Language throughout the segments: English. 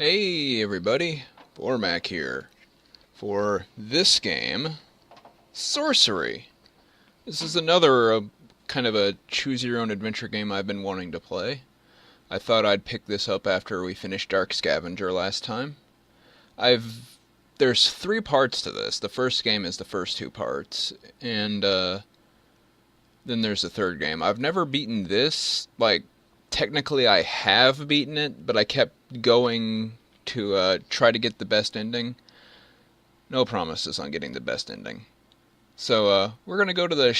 Hey everybody, Bormac here for this game, Sorcery. This is another kind of a choose-your-own-adventure game I've been wanting to play. I thought I'd pick this up after we finished Dark Scavenger last time. There's 3 parts to this. The first game is the first 2 parts, and then there's the third game. I've never beaten this. Technically I have beaten it, but I kept going to try to get the best ending. No promises on getting the best ending. So we're going to go to the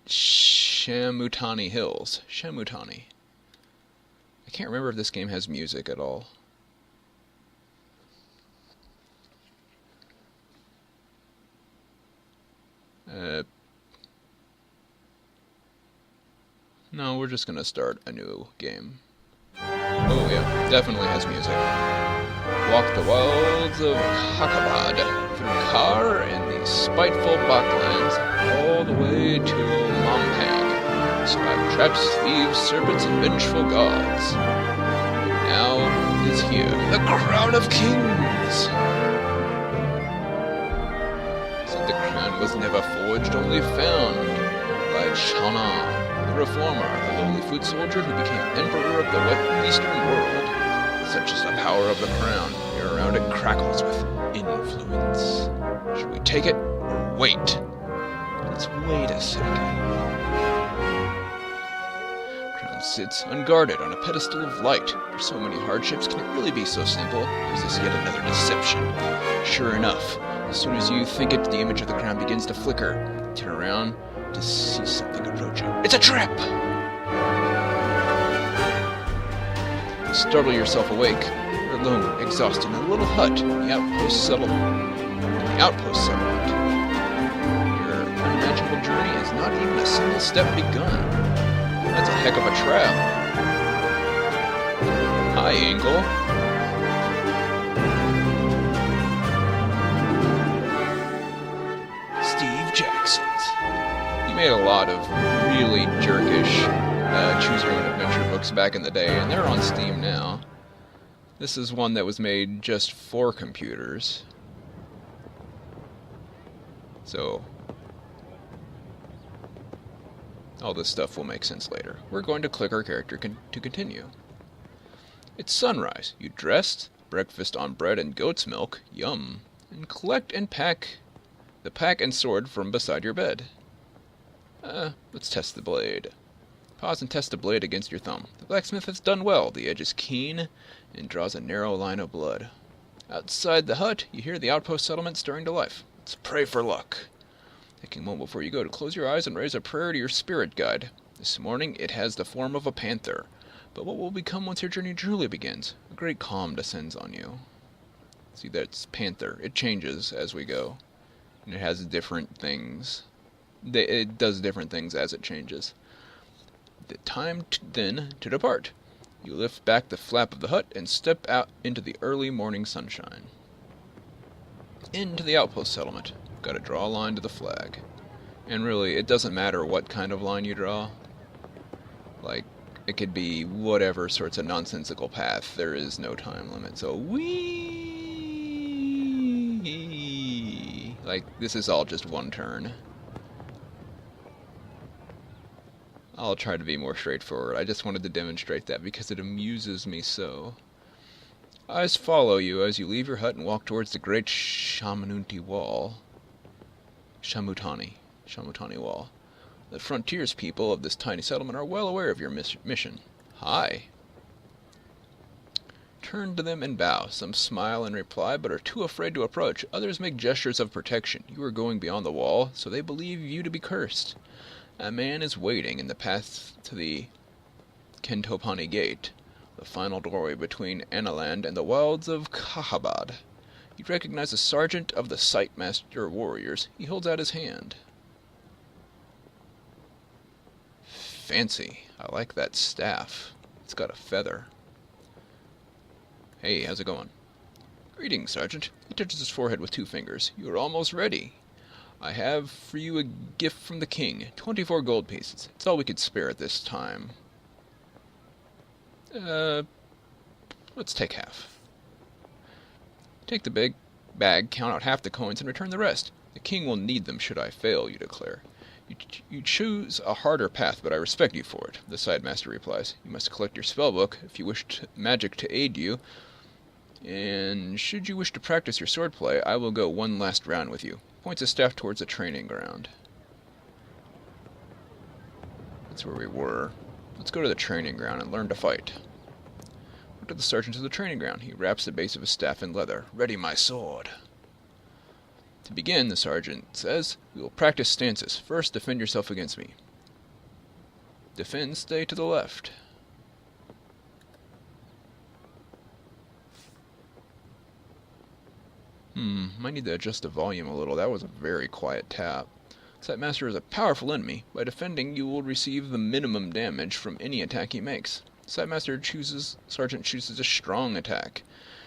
Shamutani Hills. Shamutani. I can't remember if this game has music at all. No, we're just going to start a new game. Oh yeah, definitely has music. Walk the wilds of Hakabad, through Kar and the spiteful Baklands, all the way to Mompang. Survive traps, thieves, serpents, and vengeful gods. Now is here the crown of kings. Said the crown was never forged, only found by Shana, the reformer, the lowly foot soldier who became emperor of the Eastern world. Such is the power of the crown. The air around it crackles with influence. Should we take it or wait? Let's wait a second. Crown sits unguarded on a pedestal of light. For so many hardships, can it really be so simple? Or is this yet another deception? Sure enough, as soon as you think it, the image of the crown begins to flicker. Turn around to see something approaching. It's a trap! You startle yourself awake. You're alone, exhausted, in a little hut in the outpost settlement. Your unimaginable journey has not even a single step begun. That's a heck of a trap. Hi, Angel. Steve Jackson's. He made a lot of really jerkish choose-your-own-adventure books back in the day, and they're on Steam now. This is one that was made just for computers. So, all this stuff will make sense later. We're going to click our character to continue. It's sunrise. You dressed, breakfast on bread and goat's milk, yum, and collect and pack the pack and sword from beside your bed. Let's test the blade. Pause and test the blade against your thumb. The blacksmith has done well. The edge is keen and draws a narrow line of blood. Outside the hut, you hear the outpost settlement stirring to life. Let's pray for luck. Taking a moment before you go to close your eyes and raise a prayer to your spirit guide. This morning, it has the form of a panther. But what will become once your journey truly begins? A great calm descends on you. See, that's panther. It changes as we go. And it has different things. It does different things as it changes. The time then to depart. You lift back the flap of the hut and step out into the early morning sunshine. Into the outpost settlement. Gotta draw a line to the flag. And really, it doesn't matter what kind of line you draw. It could be whatever sorts of nonsensical path. There is no time limit. So, this is all just one turn. I'll try to be more straightforward. I just wanted to demonstrate that because it amuses me so. Eyes follow you as you leave your hut and walk towards the great Shamutani Wall. Shamutani Wall. The frontiers people of this tiny settlement are well aware of your mission. Hi. Turn to them and bow. Some smile in reply, but are too afraid to approach. Others make gestures of protection. You are going beyond the wall, so they believe you to be cursed. A man is waiting in the path to the Kentopani Gate, the final doorway between Analand and the wilds of Kahabad. You recognize a sergeant of the Sightmaster warriors. He holds out his hand. Fancy. I like that staff. It's got a feather. Hey, how's it going? Greetings, Sergeant. He touches his forehead with 2 fingers. You are almost ready. I have for you a gift from the king. 24 gold pieces. It's all we could spare at this time. Let's take half. Take the big bag, count out half the coins, and return the rest. The king will need them should I fail, you declare. You choose a harder path, but I respect you for it, the side master replies. You must collect your spellbook if you wish magic to aid you, and should you wish to practice your swordplay, I will go one last round with you. Points his staff towards a training ground. That's where we were. Let's go to the training ground and learn to fight. What to the sergeant to the training ground. He wraps the base of his staff in leather. Ready my sword. To begin, the sergeant says, we will practice stances. First, defend yourself against me. Defend, stay to the left. Might need to adjust the volume a little. That was a very quiet tap. Sightmaster is a powerful enemy. By defending, you will receive the minimum damage from any attack he makes. Sergeant chooses a strong attack.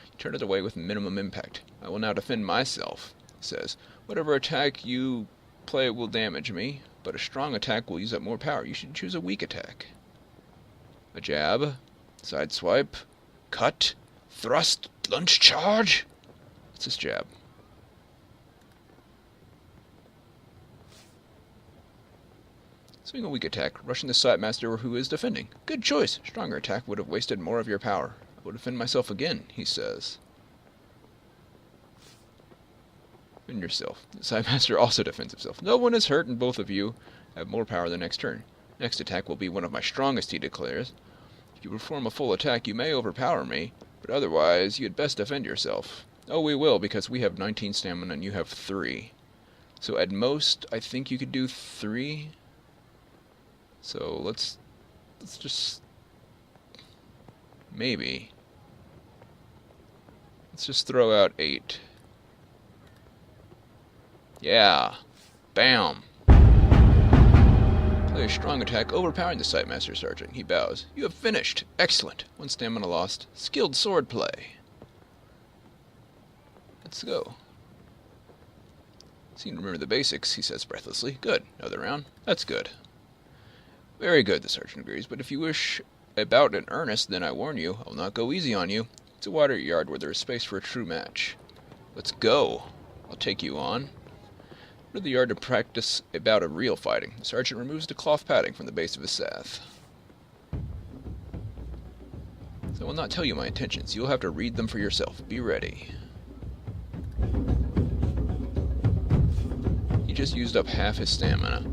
You turn it away with minimum impact. I will now defend myself, he says. Whatever attack you play will damage me, but a strong attack will use up more power. You should choose a weak attack. A jab, side swipe, cut, thrust, lunge charge. What's this jab? Swing a weak attack, rushing the Sightmaster who is defending. Good choice. Stronger attack would have wasted more of your power. I will defend myself again, he says. Defend yourself. The Sightmaster also defends himself. No one is hurt and both of you have more power the next turn. Next attack will be one of my strongest, he declares. If you perform a full attack, you may overpower me, but otherwise you had best defend yourself. Oh, we will, because we have 19 stamina and you have 3. So at most, I think you could do 3. So let's just maybe let's just throw out 8. Yeah, bam. Play a strong attack, overpowering the Sightmaster Sergeant. He bows. You have finished. Excellent. 1 stamina lost. Skilled sword play. Let's go. Seem to remember the basics, he says breathlessly. Good. Another round. That's good. Very good, the sergeant agrees, but if you wish a bout in earnest, then I warn you, I will not go easy on you. It's a water yard where there is space for a true match. Let's go. I'll take you on. Go to the yard to practice a bout of real fighting. The sergeant removes the cloth padding from the base of his sath. So I will not tell you my intentions. You'll have to read them for yourself. Be ready. He just used up half his stamina.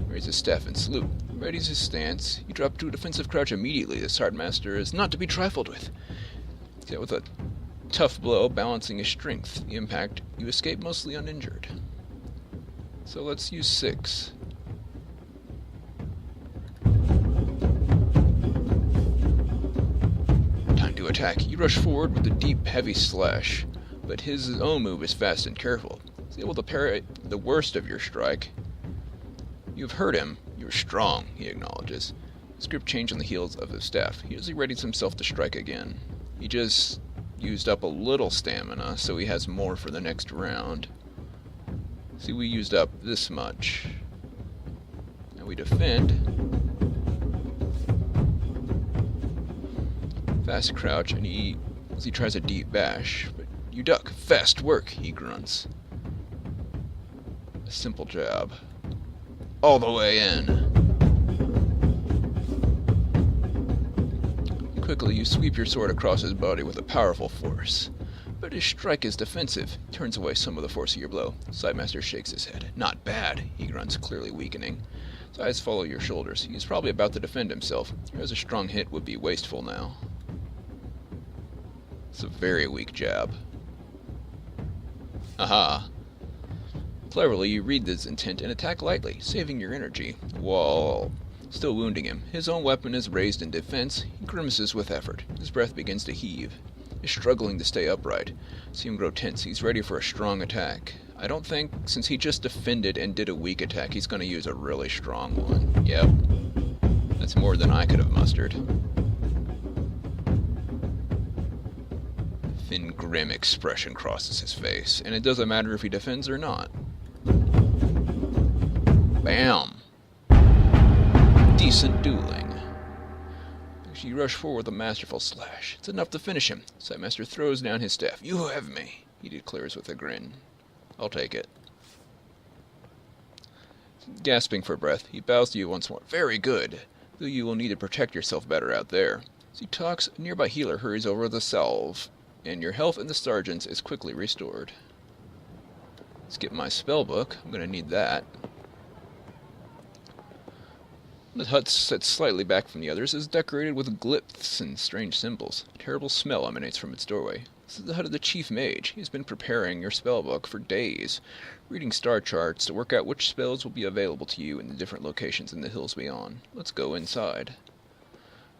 Raise his staff and salute. Readies his stance. You drop to a defensive crouch immediately. The Sergeantmaster is not to be trifled with. Yet with a tough blow, balancing his strength. The impact, you escape mostly uninjured. So let's use 6. Time to attack. You rush forward with a deep, heavy slash, but his own move is fast and careful. He's able to parry the worst of your strike. You've hurt him. You're strong, he acknowledges. His grip changed on the heels of his staff. He usually readies himself to strike again. He just used up a little stamina, so he has more for the next round. See, we used up this much. Now we defend. Fast crouch, and he tries a deep bash. But you duck. Fast work, he grunts. A simple jab. All the way in. Quickly, you sweep your sword across his body with a powerful force. But his strike is defensive. Turns away some of the force of your blow. Sightmaster shakes his head. Not bad, he grunts, clearly weakening. His eyes follow your shoulders. He is probably about to defend himself, whereas a strong hit would be wasteful now. It's a very weak jab. Aha. Cleverly, you read this intent and attack lightly, saving your energy, while still wounding him. His own weapon is raised in defense. He grimaces with effort. His breath begins to heave. He's struggling to stay upright. See him grow tense. He's ready for a strong attack. I don't think, since he just defended and did a weak attack, he's going to use a really strong one. Yep. That's more than I could have mustered. Thin, grim expression crosses his face, and it doesn't matter if he defends or not. Bam! Decent dueling. She rushed forward with a masterful slash. It's enough to finish him. Sightmaster throws down his staff. You have me, he declares with a grin. I'll take it. Gasping for breath, he bows to you once more. Very good, though you will need to protect yourself better out there. As he talks, a nearby healer hurries over the salve, and your health in the sergeants is quickly restored. Let's get my spell book. I'm going to need that. The hut, set slightly back from the others, is decorated with glyphs and strange symbols. A terrible smell emanates from its doorway. This is the hut of the chief mage. He has been preparing your spellbook for days, reading star charts to work out which spells will be available to you in the different locations in the hills beyond. Let's go inside.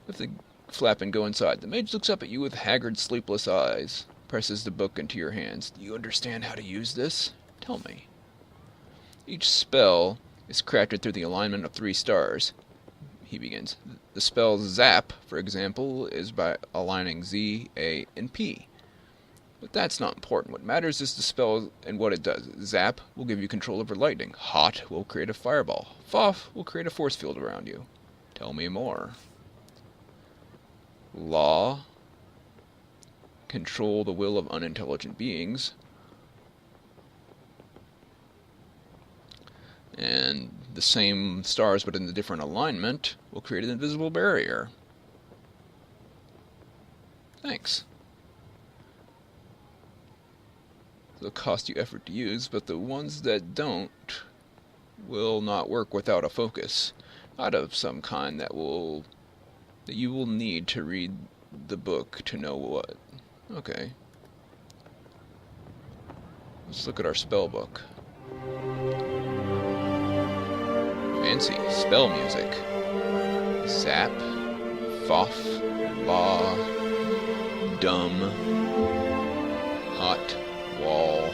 Lift the flap and go inside. The mage looks up at you with haggard, sleepless eyes, presses the book into your hands. Do you understand how to use this? Tell me. Each spell is crafted through the alignment of 3 stars. He begins. The spell Zap, for example, is by aligning Z, A, and P. But that's not important. What matters is the spell and what it does. Zap will give you control over lightning. Hot will create a fireball. Foff will create a force field around you. Tell me more. Law. Control the will of unintelligent beings. And the same stars but in a different alignment will create an invisible barrier. Thanks. It'll cost you effort to use, but the ones that don't will not work without a focus. Out of some kind that you will need to read the book to know what. Okay. Let's look at our spell book. Fancy spell music. Zap, Foff, Law, Dumb, Hot, Wall.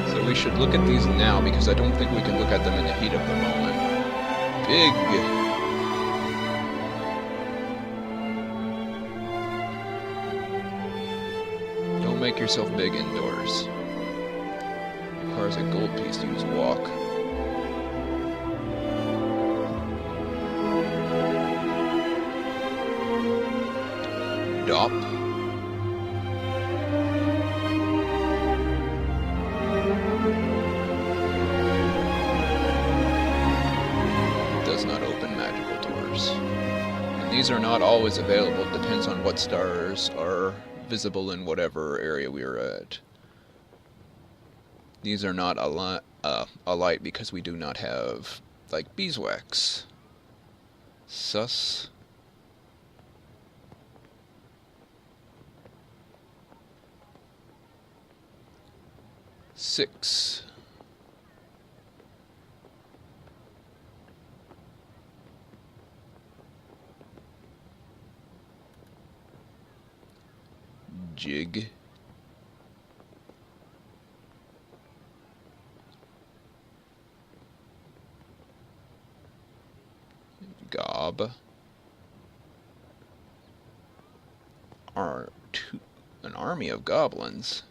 So we should look at these now because I don't think we can look at them in the heat of the moment. Big. Make yourself big indoors. Requires a gold piece to use walk. Dop. Does not open magical doors. And these are not always available. It depends on what stars are visible in whatever area we are at. These are not a light because we do not have, like, beeswax. Sus. Six. Jig. Gob. An army of goblins.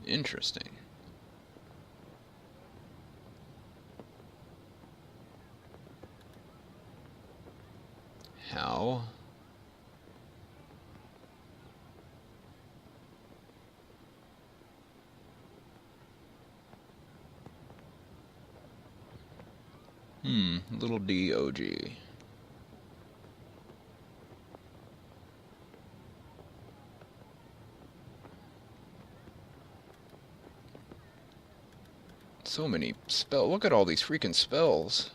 Interesting. How? Little D-O-G. So many spells. Look at all these freaking spells.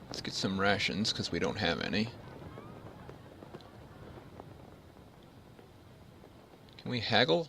Let's get some rations, because we don't have any. Can we haggle?